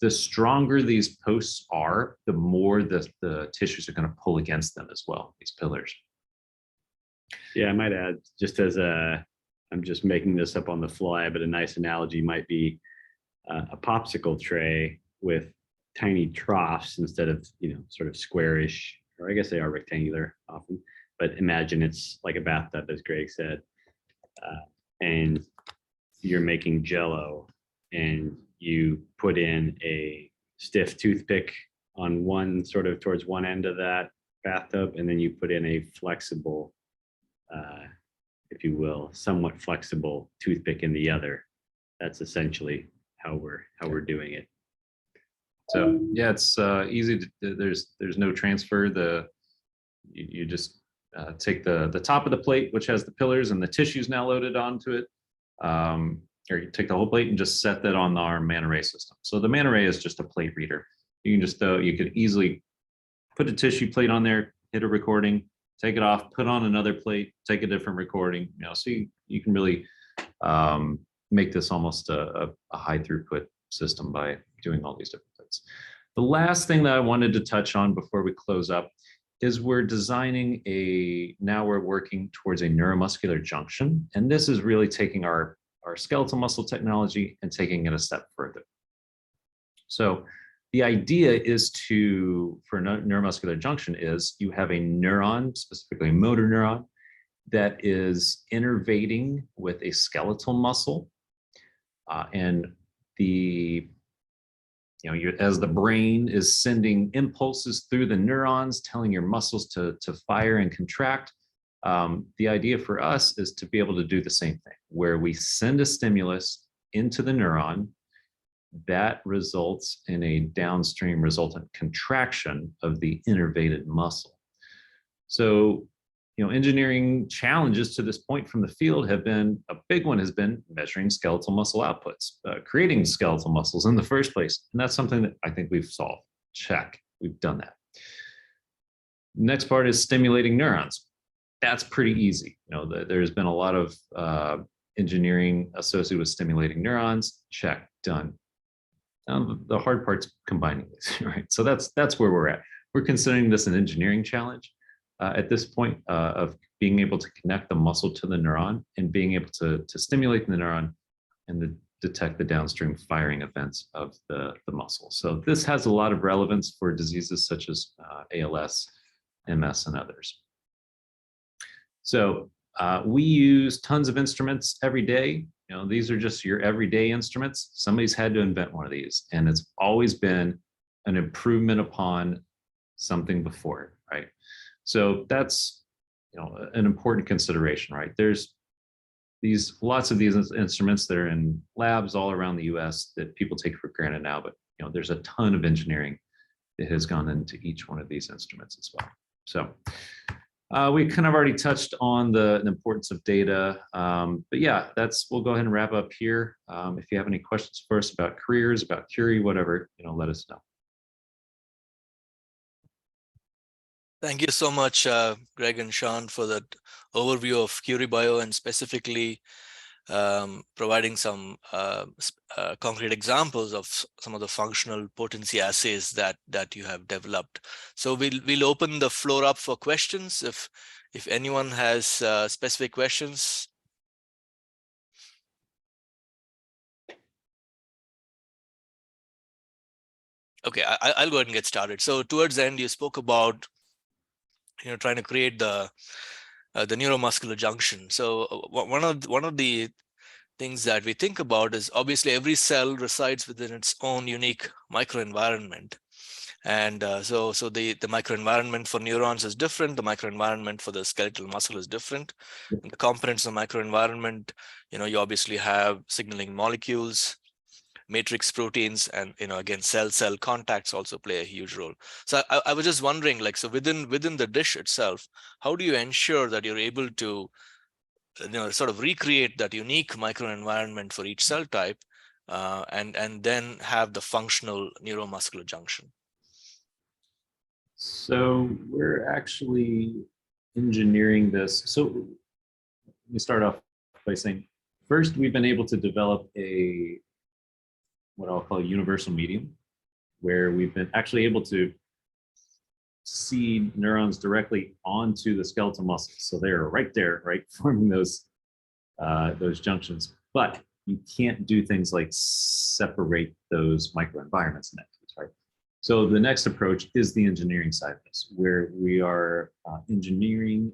The stronger these posts are, the more the tissues are going to pull against them as well, these pillars. Yeah, I might add, just as I'm just making this up on the fly, but a nice analogy might be a popsicle tray with tiny troughs instead of, sort of squarish, or I guess they are rectangular often, but imagine it's like a bathtub, as Greg said, and you're making Jell-O, and you put in a stiff toothpick on one, sort of towards one end of that bathtub, and then you put in a flexible, if you will, somewhat flexible toothpick in the other. That's essentially how we're doing it. So yeah, it's easy to, there's no transfer. You just take the top of the plate, which has the pillars and the tissues now loaded onto it, or you take the whole plate and just set that on our man array system. So the man array is just a plate reader. You can just you could easily put a tissue plate on there, hit a recording, take it off, put on another plate, take a different recording. So you can really make this almost a high throughput system by doing all these different things. The last thing that I wanted to touch on before we close up is we're designing now we're working towards a neuromuscular junction. And this is really taking our skeletal muscle technology and taking it a step further. So the idea is for neuromuscular junction is you have a neuron, specifically a motor neuron, that is innervating with a skeletal muscle. And as the brain is sending impulses through the neurons, telling your muscles to fire and contract, the idea for us is to be able to do the same thing, where we send a stimulus into the neuron that results in a downstream resultant contraction of the innervated muscle. So, engineering challenges to this point from the field have been, a big one has been measuring skeletal muscle outputs, creating skeletal muscles in the first place. And that's something that I think we've solved. Check, we've done that. Next part is stimulating neurons. That's pretty easy. There's been a lot of engineering associated with stimulating neurons. Check, done. Now the hard part's combining these, right? So that's where we're at. We're considering this an engineering challenge at this point of being able to connect the muscle to the neuron and being able to stimulate the neuron and detect the downstream firing events of the muscle. So this has a lot of relevance for diseases such as ALS, MS, and others. So we use tons of instruments every day. These are just your everyday instruments. Somebody's had to invent one of these, and it's always been an improvement upon something before, right? So that's an important consideration, right? There's lots of these instruments that are in labs all around the U.S. that people take for granted now, but there's a ton of engineering that has gone into each one of these instruments as well. So We kind of already touched on the importance of data, but yeah, we'll go ahead and wrap up here. If you have any questions for us about careers, about Curie, whatever, let us know. Thank you so much, Greg and Sean, for that overview of CuriBio and specifically providing some concrete examples of some of the functional potency assays that you have developed. So we'll open the floor up for questions if anyone has specific questions. Okay, I'll go ahead and get started. So towards the end, you spoke about trying to create the neuromuscular junction. So one of the things that we think about is obviously every cell resides within its own unique microenvironment. And so the microenvironment for neurons is different. The microenvironment for the skeletal muscle is different. And the components of the microenvironment, you obviously have signaling molecules, matrix proteins, and again cell-cell contacts also play a huge role. So I was just wondering, like, so within the dish itself, how do you ensure that you're able to sort of recreate that unique microenvironment for each cell type, and then have the functional neuromuscular junction? So we're actually engineering this. So let me start off by saying, first, we've been able to develop what I'll call a universal medium, where we've been actually able to see neurons directly onto the skeletal muscles. So they're right there, right, forming those junctions. But you can't do things like separate those microenvironments in that case, right? So the next approach is the engineering side of this, where we are engineering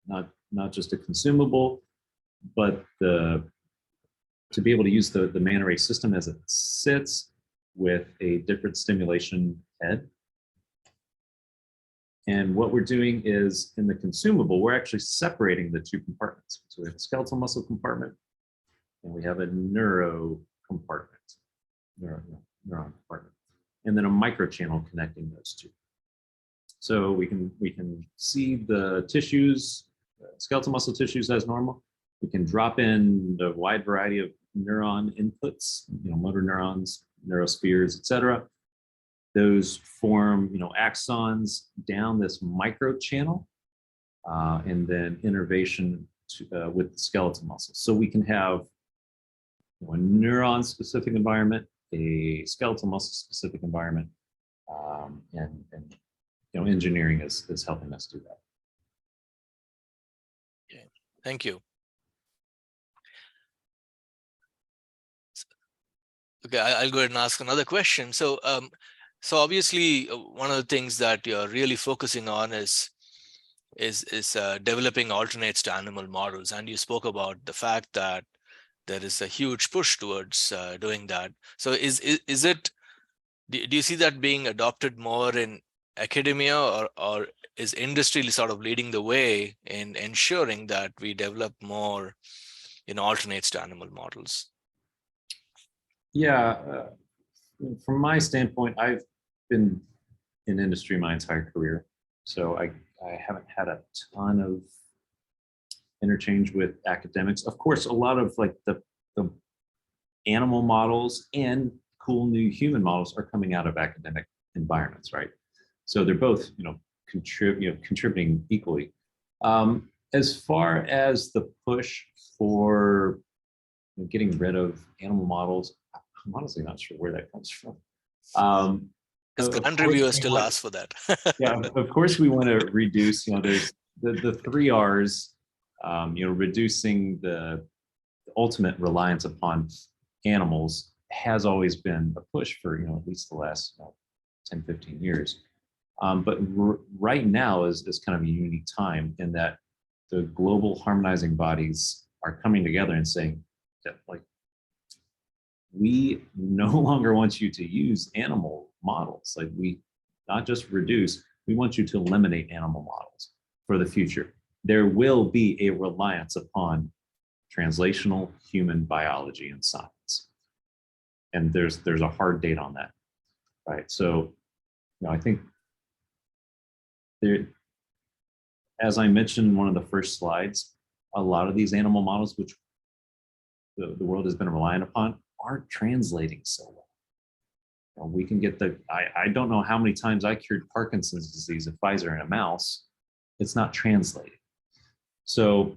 not just a consumable, but to be able to use the man array system as it sits with a different stimulation head. And what we're doing is, in the consumable, we're actually separating the two compartments. So we have a skeletal muscle compartment, and we have a neuron compartment, and then a microchannel connecting those two. So we can see the tissues, skeletal muscle tissues as normal. We can drop in the wide variety of neuron inputs, motor neurons, neurospheres, etc. Those form, axons down this microchannel, and then innervation with the skeletal muscle. So we can have a neuron-specific environment, a skeletal muscle-specific environment, and engineering is helping us do that. Okay, thank you. Okay, I'll go ahead and ask another question. So, so obviously, one of the things that you're really focusing on is developing alternates to animal models, and you spoke about the fact that there is a huge push towards doing that. So, is it? Do you see that being adopted more in academia, or is industry sort of leading the way in ensuring that we develop more, alternates to animal models? Yeah, from my standpoint, I've been in industry my entire career, so I haven't had a ton of interchange with academics. Of course, a lot of like the animal models and cool new human models are coming out of academic environments, right? So they're both, contributing equally. As far as the push for getting rid of animal models, I'm honestly not sure where that comes from. Because grand reviewers still ask for that. Yeah, of course we want to reduce, there's the 3 R's, reducing the ultimate reliance upon animals has always been a push for, at least the last 10, 15 years. But right now is kind of a unique time in that the global harmonizing bodies are coming together and saying that, like, we no longer want you to use animal models. Like, we not just reduce, we want you to eliminate animal models for the future. There will be a reliance upon translational human biology and science. And there's a hard date on that, right? So, I think as I mentioned in one of the first slides, a lot of these animal models, which the world has been relying upon, aren't translating so well. We can get I don't know how many times I cured Parkinson's disease of Pfizer in a mouse. It's not translating. So,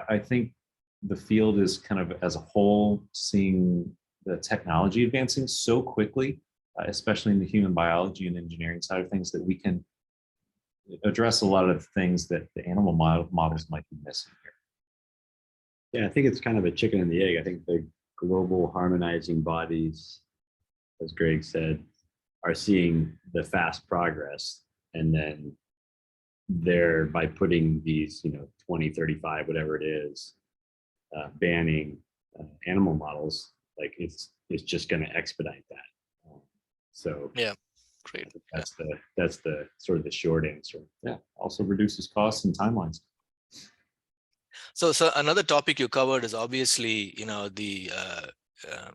I think the field is kind of as a whole seeing the technology advancing so quickly, especially in the human biology and engineering side of things, that we can address a lot of things that the animal models might be missing here. Yeah, I think it's kind of a chicken and the egg. I think the global harmonizing bodies, as Greg said, are seeing the fast progress, and then they're, by putting these 2035, whatever it is, banning animal models, like it's just going to expedite that. So Yeah, great. that's the sort of the short answer. Yeah, also reduces costs and timelines. So another topic you covered is obviously, the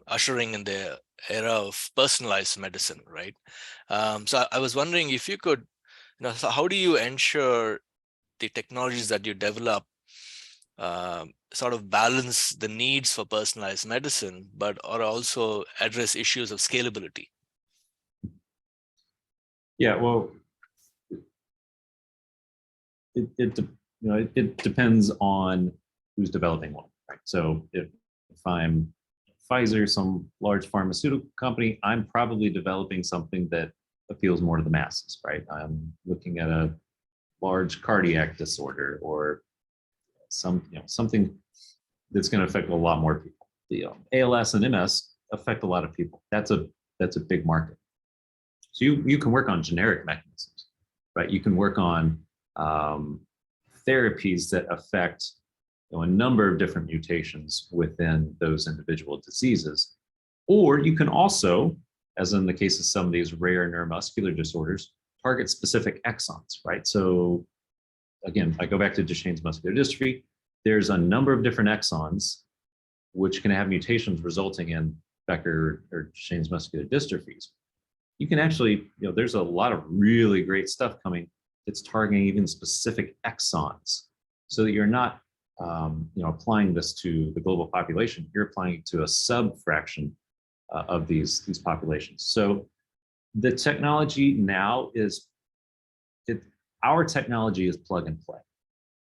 ushering in the era of personalized medicine, right? So I was wondering if you could, so how do you ensure the technologies that you develop sort of balance the needs for personalized medicine, or also address issues of scalability? Yeah, well, it depends on who's developing one, right? So if I'm Pfizer, some large pharmaceutical company, I'm probably developing something that appeals more to the masses, right? I'm looking at a large cardiac disorder or something that's going to affect a lot more people. The ALS and MS affect a lot of people. That's a big market. So you can work on generic mechanisms, right? You can work on therapies that affect a number of different mutations within those individual diseases. Or you can also, as in the case of some of these rare neuromuscular disorders, target specific exons, right? So again, I go back to Duchenne's muscular dystrophy. There's a number of different exons which can have mutations resulting in Becker or Duchenne's muscular dystrophies. You can actually, there's a lot of really great stuff coming that's targeting even specific exons, so that you're not, applying this to the global population. You're applying it to a sub-fraction of these populations. So the technology now our technology is plug and play,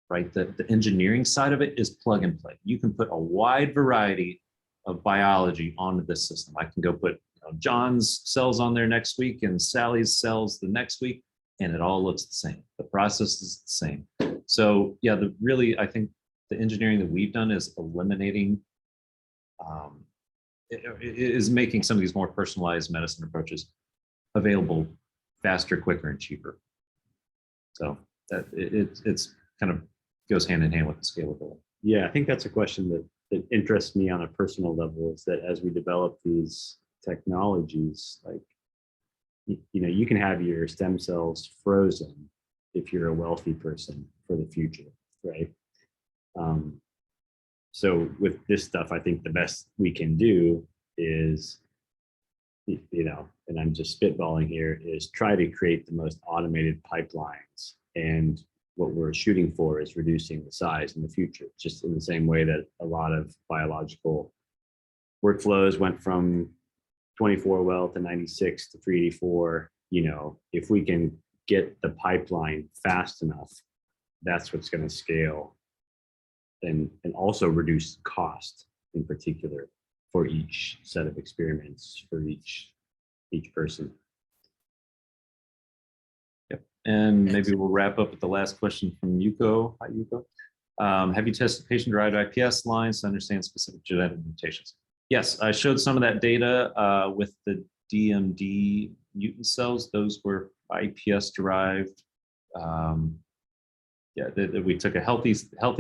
right? The engineering side of it is plug and play. You can put a wide variety of biology onto this system. I can go put John's cells on there next week and Sally's cells the next week, and it all looks the same. The process is the same. So yeah, I think the engineering that we've done is eliminating, is making some of these more personalized medicine approaches available faster, quicker, and cheaper. So that it's kind of goes hand in hand with the scalability. Yeah, I think that's a question that interests me on a personal level, is that as we develop these technologies, like, you can have your stem cells frozen if you're a wealthy person for the future, right? So with this stuff, I think the best we can do is, and I'm just spitballing here, is try to create the most automated pipelines. And what we're shooting for is reducing the size in the future, just in the same way that a lot of biological workflows went from 24 well to 96 to 384. If we can get the pipeline fast enough, that's what's going to scale and also reduce cost in particular for each set of experiments for each person. Yep. And maybe we'll wrap up with the last question from Yuko. Hi, Yuko. Have you tested patient-derived iPS lines to understand specific genetic mutations? Yes, I showed some of that data with the DMD mutant cells. Those were iPS-derived. We took a healthy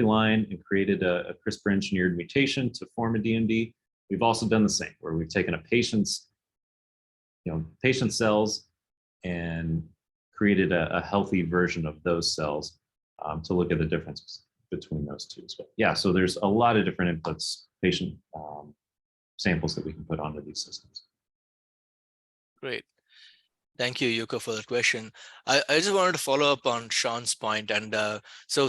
line and created a CRISPR-engineered mutation to form a DMD. We've also done the same, where we've taken a patient cells and created a healthy version of those cells to look at the difference between those two as well. Yeah, so there's a lot of different inputs, patient samples that we can put onto these systems. Great. Thank you, Yuko, for that question. I just wanted to follow up on Sean's point, and so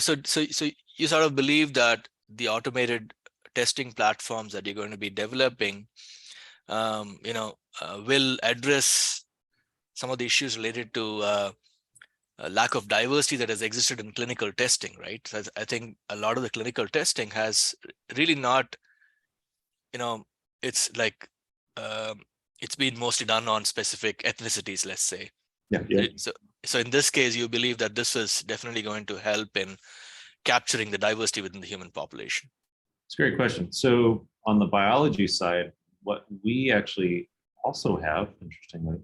you sort of believe that the automated testing platforms that you're going to be developing, will address some of the issues related to a lack of diversity that has existed in clinical testing, right? So I think a lot of the clinical testing has really not, it's like it's been mostly done on specific ethnicities, let's say. Yeah. Yeah. So in this case, you believe that this is definitely going to help in capturing the diversity within the human population. It's a great question. So on the biology side, what we actually also have, interestingly,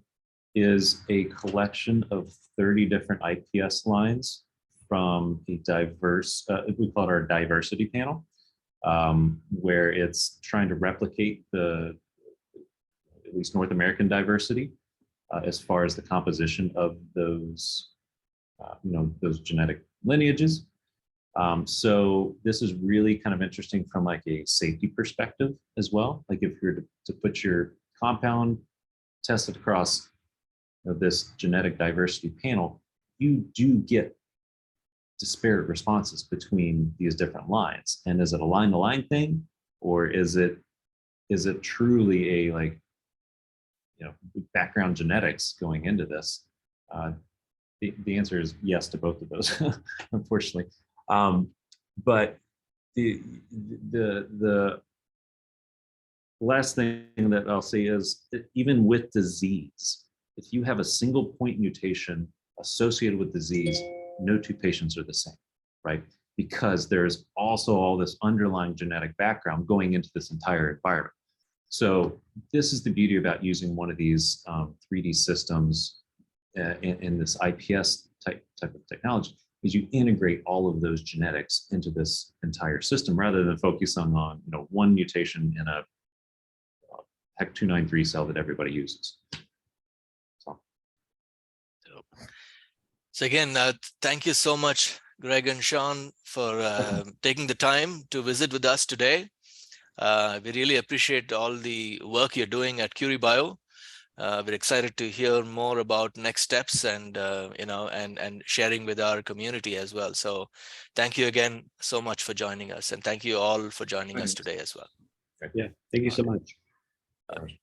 is a collection of 30 different IPS lines from a diverse, we call it our diversity panel, where it's trying to replicate the, at least North American diversity, as far as the composition of those, those genetic lineages. So this is really kind of interesting from like a safety perspective as well. Like if you're to put your compound tested across this genetic diversity panel, you do get disparate responses between these different lines. And is it a line-to-line thing, or is it truly a background genetics going into this? The answer is yes to both of those, unfortunately. But the last thing that I'll say is that even with disease, if you have a single point mutation associated with disease, no two patients are the same, right? Because there's also all this underlying genetic background going into this entire environment. So this is the beauty about using one of these 3D systems in this IPS type of technology, is you integrate all of those genetics into this entire system rather than focusing on one mutation in a HEC293 cell that everybody uses. So again, thank you so much, Greg and Sean, for taking the time to visit with us today. We really appreciate all the work you're doing at CuriBio. We're excited to hear more about next steps and and sharing with our community as well. So thank you again so much for joining us, and thank you all for joining us today as well. Yeah. Thank you so much. Bye.